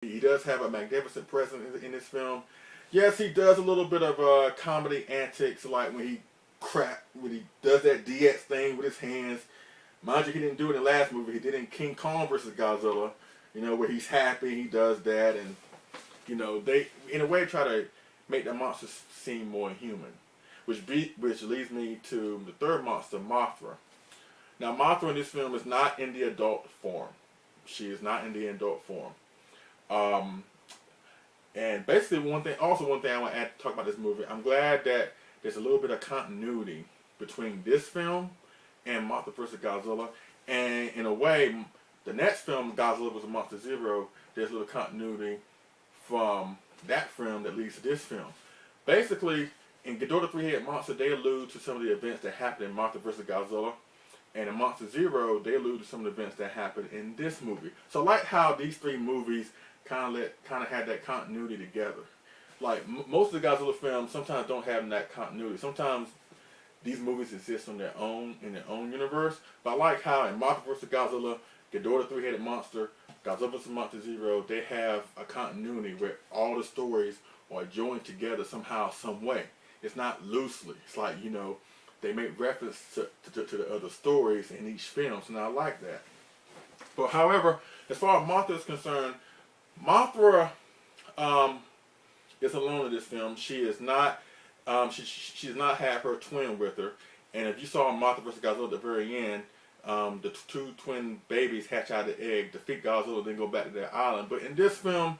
He does have a magnificent presence in this film. Yes, he does a little bit of comedy antics, like when he does that DX thing with his hands. Mind you, he didn't do it in the last movie. He did it in King Kong versus Godzilla. Where he's happy, he does that, and they in a way try to make the monsters seem more human, which leads me to the third monster, Mothra. Now, Mothra in this film is not in the adult form. She is not in the adult form. Um, and basically, one thing I want to talk about this movie. I'm glad that there's a little bit of continuity between this film and Mothra vs. Godzilla. And in a way, the next film, Godzilla vs. Monster Zero, there's a little continuity from that film that leads to this film. Basically, in Ghidorah the Three-Headed Monster, they allude to some of the events that happened in Mothra vs. Godzilla. And in Monster Zero, they allude to some of the events that happened in this movie. So I like how these three movies kind of had that continuity together. Like most of the Godzilla films sometimes don't have that continuity. Sometimes these movies exist on their own in their own universe. But I like how in Mothra vs. Godzilla, Ghidorah the Three-Headed Monster, Godzilla vs. Monster Zero, they have a continuity where all the stories are joined together somehow, some way. It's not loosely. It's like, they make reference to the other stories in each film, so now I like that. But however, as far as Mothra is concerned, Mothra is alone in this film. She is not. She does not have her twin with her. And if you saw Mothra vs. Godzilla at the very end, the two twin babies hatch out of the egg, defeat Godzilla, then go back to their island. But in this film,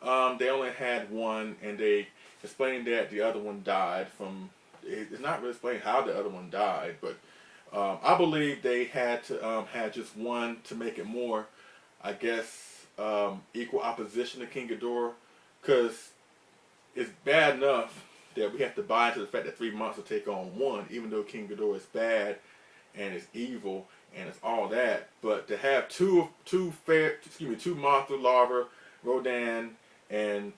they only had one, and they explained that the other one died from. It's not really explained how the other one died, but I believe they had to have just one to make it more, I guess, equal opposition to King Ghidorah, because it's bad enough that we have to buy into the fact that three monsters take on one, even though King Ghidorah is bad and is evil and it's all that. But to have two Mothra, Larva, Rodan, and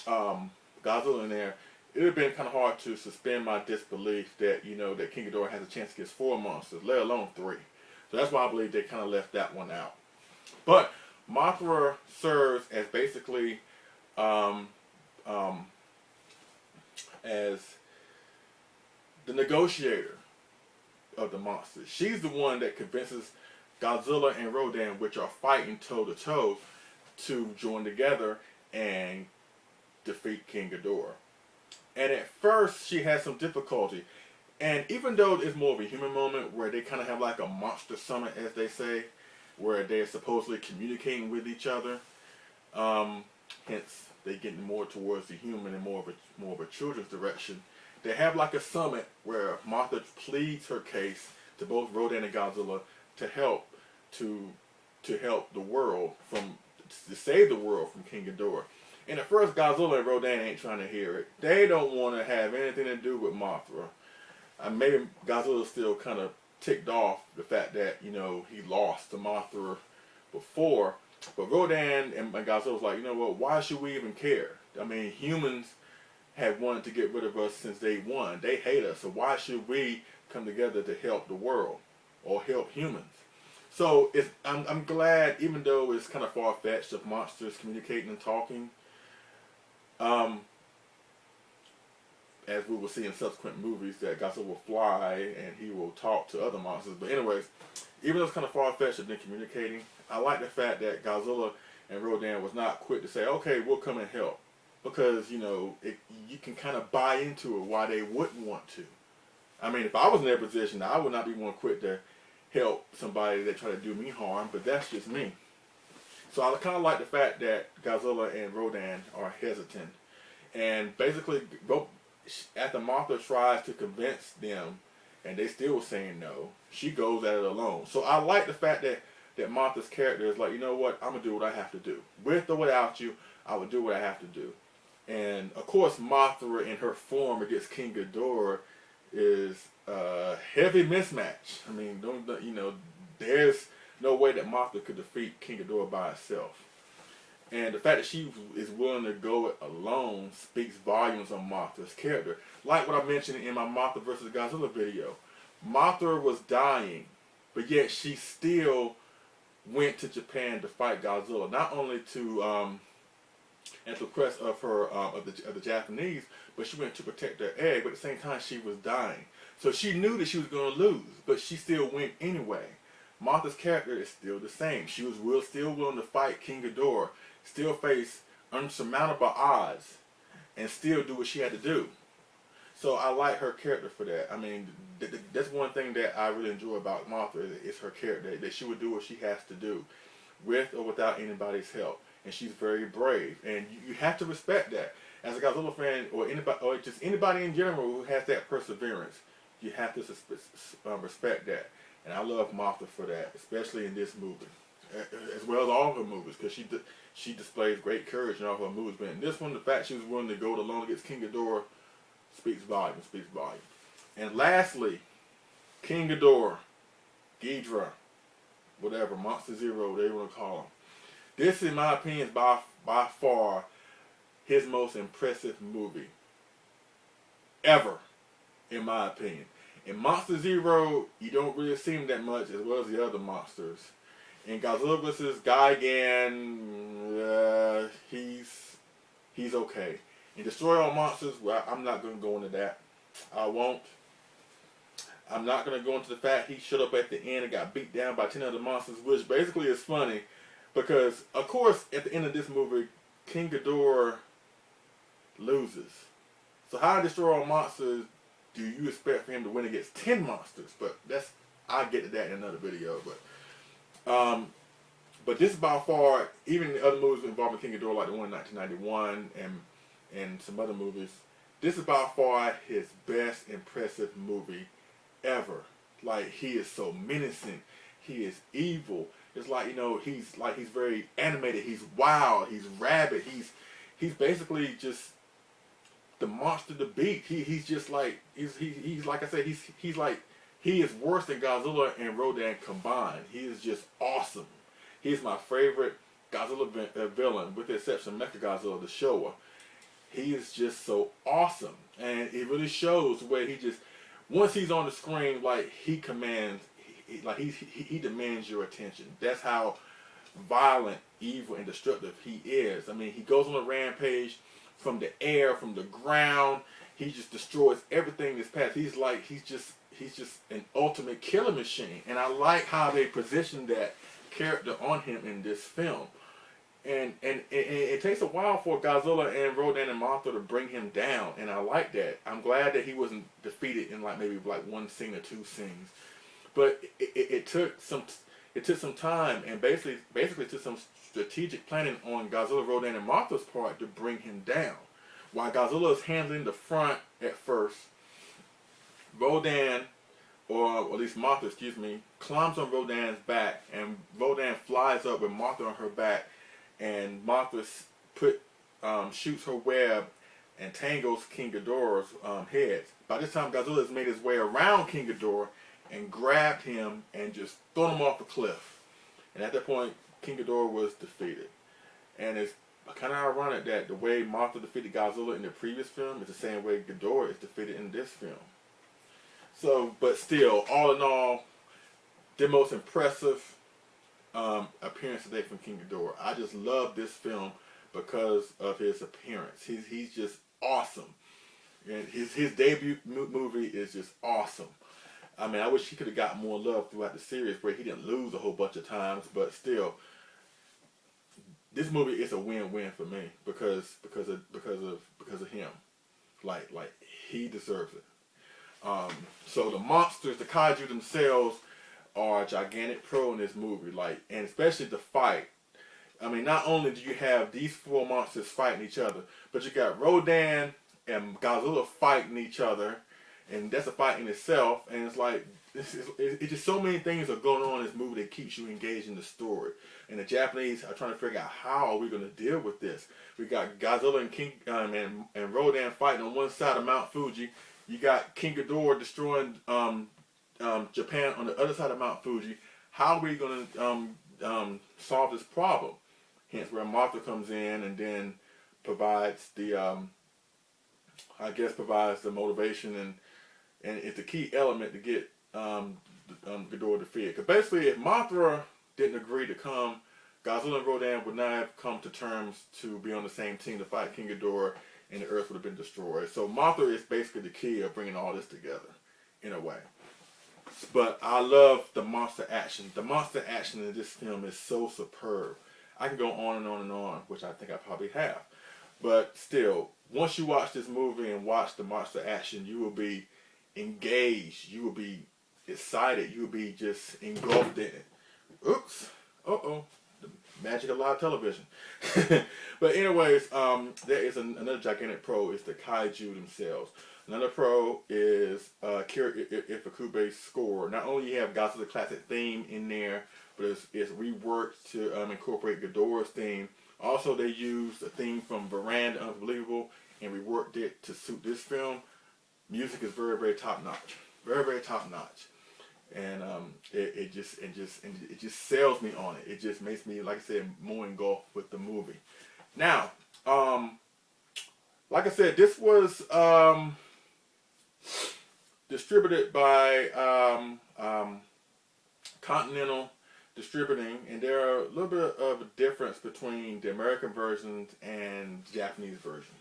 Godzilla in there, it would have been kind of hard to suspend my disbelief that that King Ghidorah has a chance against four monsters, let alone three. So that's why I believe they kind of left that one out. But Mothra serves as basically as the negotiator of the monsters. She's the one that convinces Godzilla and Rodan, which are fighting toe to toe, to join together and defeat King Ghidorah. And at first, she has some difficulty. And even though it's more of a human moment where they kind of have like a monster summit, as they say, where they're supposedly communicating with each other, hence they getting more towards the human and more of a children's direction. They have like a summit where Mothra pleads her case to both Rodan and Godzilla to help the world to save the world from King Ghidorah. And at first, Godzilla and Rodan ain't trying to hear it. They don't want to have anything to do with Mothra. Maybe Godzilla's still kind of ticked off the fact that, he lost to Mothra before. But Rodan and Godzilla was like, why should we even care? I mean, humans have wanted to get rid of us since day one. They hate us, so why should we come together to help the world or help humans? So I'm glad, even though it's kind of far-fetched of monsters communicating and talking, as we will see in subsequent movies, that Godzilla will fly and he will talk to other monsters. But anyways, even though it's kind of far-fetched of them communicating, I like the fact that Godzilla and Rodan was not quick to say, okay, we'll come and help. Because, you can kind of buy into it why they wouldn't want to. I mean, if I was in their position, I would not be one quick to help somebody that try to do me harm, but that's just me. So I kind of like the fact that Godzilla and Rodan are hesitant. And basically, after Mothra tries to convince them, and they still saying no, she goes at it alone. So I like the fact that Mothra's character is like, you know what, I'm going to do what I have to do. With or without you, I will do what I have to do. And, of course, Mothra in her form against King Ghidorah is a heavy mismatch. I mean, there's no way that Mothra could defeat King Ghidorah by herself. And the fact that she is willing to go it alone speaks volumes on Mothra's character. Like what I mentioned in my Mothra vs. Godzilla video. Mothra was dying, but yet she still went to Japan to fight Godzilla. Not only to at the request of her of the Japanese, but she went to protect her egg. But at the same time, she was dying, so she knew that she was going to lose, but she still went anyway. Martha's character is still the same. She was still willing to fight King Ghidorah, still face unsurmountable odds, and still do what she had to do. So I like her character for that. I mean, that's one thing that I really enjoy about Martha is her character, that she would do what she has to do, with or without anybody's help. And she's very brave, and you have to respect that. As a Godzilla fan, or anybody, or just anybody in general who has that perseverance, you have to respect that. And I love Martha for that, especially in this movie, as well as all her movies, because she displays great courage in all her movies. But in this one, the fact she was willing to go alone against King Ghidorah speaks volume, speaks volume. And lastly, King Ghidorah, whatever, Monster Zero, whatever you want to call him. This, in my opinion, is by far his most impressive movie ever, in my opinion. In Monster Zero, you don't really see him that much, as well as the other monsters. In Godzilla vs. Gigan, he's okay. In Destroy All Monsters, well, I'm not going to go into that. I won't. I'm not going to go into the fact he showed up at the end and got beat down by 10 other monsters, which basically is funny because, of course, at the end of this movie, King Ghidorah loses. So how to Destroy All Monsters do you expect for him to win against 10 monsters? But I'll get to that in another video. But this is by far, even the other movies involving King Ghidorah, like the one in 1991 and some other movies, this is by far his best impressive movie ever. Like, he is so menacing, he is evil. It's like, he's very animated, he's wild, he's rabid, he's basically just the monster to beat. He's just like he's like I said, he's like, he is worse than Godzilla and Rodan combined. He is just awesome. He's my favorite Godzilla villain, with the exception of Mechagodzilla, the Showa. He is just so awesome, and it really shows where he just, once he's on the screen, like, he commands, he demands your attention. That's how violent, evil, and destructive he is. I mean, he goes on a rampage from the air, from the ground. He just destroys everything in his path. He's just an ultimate killer machine, and I like how they position that character on him in this film. And it takes a while for Godzilla and Rodan and Mothra to bring him down, and I like that. I'm glad that he wasn't defeated in maybe one scene or two scenes, but it took some time, and basically took some strategic planning on Godzilla, Rodan, and Mothra's part to bring him down. While Godzilla is handling the front at first, Rodan, or at least Mothra, climbs on Rodan's back, and Rodan flies up with Mothra on her back, and Mothra shoots her web and tangles King Ghidorah's heads. By this time, Godzilla has made his way around King Ghidorah and grabbed him and just thrown him off a cliff. And at that point, King Ghidorah was defeated. And it's kind of ironic that the way Mothra defeated Godzilla in the previous film is the same way Ghidorah is defeated in this film. So, but still, all in all, the most impressive appearance today from King Ghidorah. I just love this film because of his appearance. He's just awesome, and his debut movie is just awesome. I mean, I wish he could have got more love throughout the series, where he didn't lose a whole bunch of times. But still, this movie is a win-win for me because of him. Like he deserves it. So the monsters, the kaiju themselves, are a gigantic pro in this movie, and especially the fight. I mean, not only do you have these four monsters fighting each other, but you got Rodan and Godzilla fighting each other, and that's a fight in itself. And it's just so many things are going on in this movie that keeps you engaged in the story. And the Japanese are trying to figure out, how are we going to deal with this? We got Godzilla and King and Rodan fighting on one side of Mount Fuji. You got King Ghidorah destroying Japan on the other side of Mount Fuji. How are we going to solve this problem? Hence where Mothra comes in and then provides the motivation, and it's the key element to get Ghidorah defeated. Because basically, if Mothra didn't agree to come Godzilla and Rodan would not have come to terms to be on the same team to fight King Ghidorah, and the Earth would have been destroyed. So Mothra is basically the key of bringing all this together, in a way. But I love the monster action. The monster action in this film is so superb. I can go on and on and on, which I think I probably have. But still, once you watch this movie and watch the monster action, you will be engaged. You will be excited. You will be just engulfed in it. Oops. Uh-oh. The magic of live television. But anyways, there is another gigantic pro. It's the kaiju themselves. Another pro is Kira Ifukube's score. Not only you have Godzilla's classic theme in there, but it's reworked to incorporate Ghidorah's theme. Also, they used a theme from Veranda Unbelievable and reworked it to suit this film. Music is very, very top notch. Very, very top notch. And it just sells me on it. It just makes me, like I said, more engulfed with the movie. Now, like I said, this was distributed by Continental Distributing, and there are a little bit of a difference between the American versions and the Japanese version.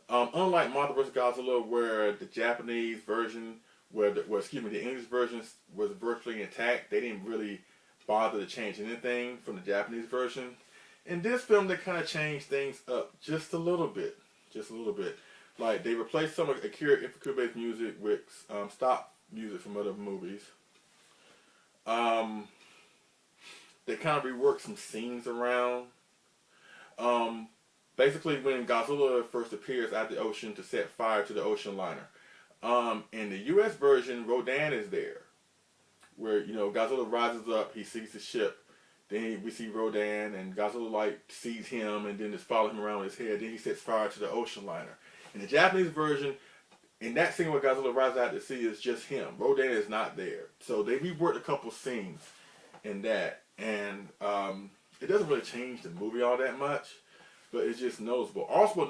Unlike Mothra vs. Godzilla, where the Japanese version, the English version was virtually intact, they didn't really bother to change anything from the Japanese version. In this film, they kind of changed things up just a little bit. Like, they replaced some of Akira Ifukube's music with stop music from other movies. They kind of reworked some scenes around. Basically, when Godzilla first appears out the ocean to set fire to the ocean liner. In the U.S. version, Rodan is there. Where, Godzilla rises up, he sees the ship. Then we see Rodan, and Godzilla, sees him, and then just follows him around with his head. Then he sets fire to the ocean liner. In the Japanese version, in that scene where Godzilla rises out to sea, it's just him. Rodan is not there. So they reworked a couple scenes in that. And it doesn't really change the movie all that much, but it's just noticeable. Also, a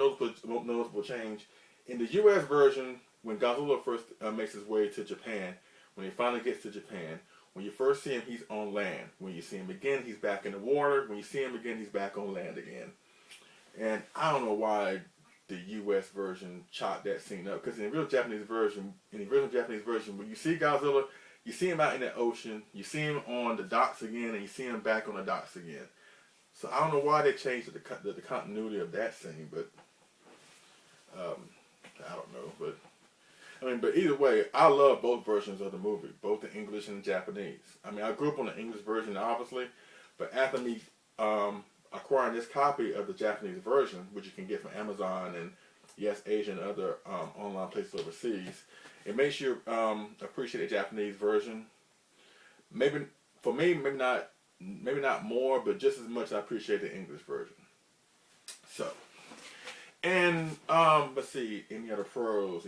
noticeable change, in the U.S. version, when Godzilla first makes his way to Japan, when he finally gets to Japan, when you first see him, he's on land. When you see him again, he's back in the water. When you see him again, he's back on land again. And I don't know why the U.S. version chopped that scene up, because in the original Japanese version, when you see Godzilla, you see him out in the ocean, you see him on the docks again, and you see him back on the docks again. So I don't know why they changed the continuity of that scene, but I don't know. But either way, I love both versions of the movie, both the English and the Japanese. I grew up on the English version, obviously, but after me acquiring this copy of the Japanese version, which you can get from Amazon and Yes Asia and other online places overseas, it makes you appreciate the Japanese version. Maybe for me, maybe not more, but just as much I appreciate the English version. So, and let's see, any other pros?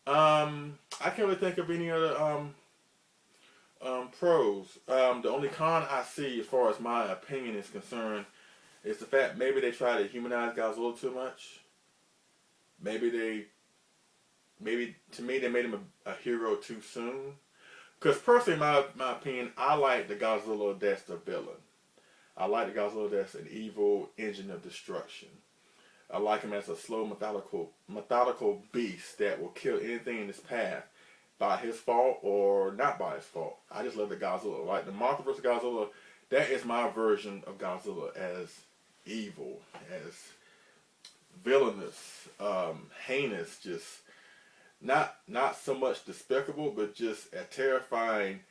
I can't really think of any other pros. The only con I see, as far as my opinion is concerned, is the fact maybe they try to humanize Godzilla too much. Maybe to me they made him a hero too soon. Because personally, my opinion, I like the Godzilla that's the villain. I like the Godzilla that's an evil engine of destruction. I like him as a slow, methodical beast that will kill anything in his path by his fault or not by his fault. I just love the Godzilla. Like the Mothra vs. Godzilla, that is my version of Godzilla, as evil, as villainous, heinous, just not so much despicable, but just a terrifying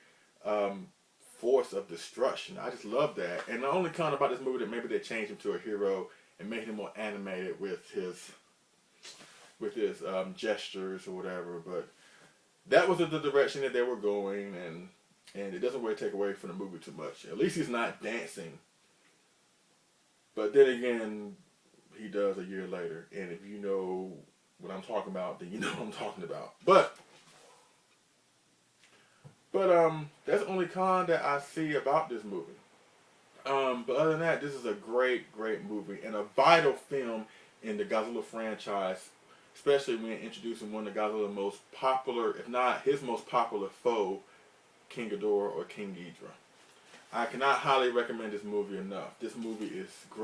force of destruction. I just love that. And the only con about this movie that maybe they changed him to a hero and made him more animated with his gestures or whatever. But that was the direction that they were going, and it doesn't really take away from the movie too much. At least he's not dancing. But then again, he does a year later, and if you know what I'm talking about, then you know what I'm talking about. But that's the only con that I see about this movie. But other than that, this is a great movie and a vital film in the Godzilla franchise, especially when introducing one of Godzilla's most popular, if not his most popular foe, King Ghidorah or King Ghidorah. I cannot highly recommend this movie enough. This movie is great.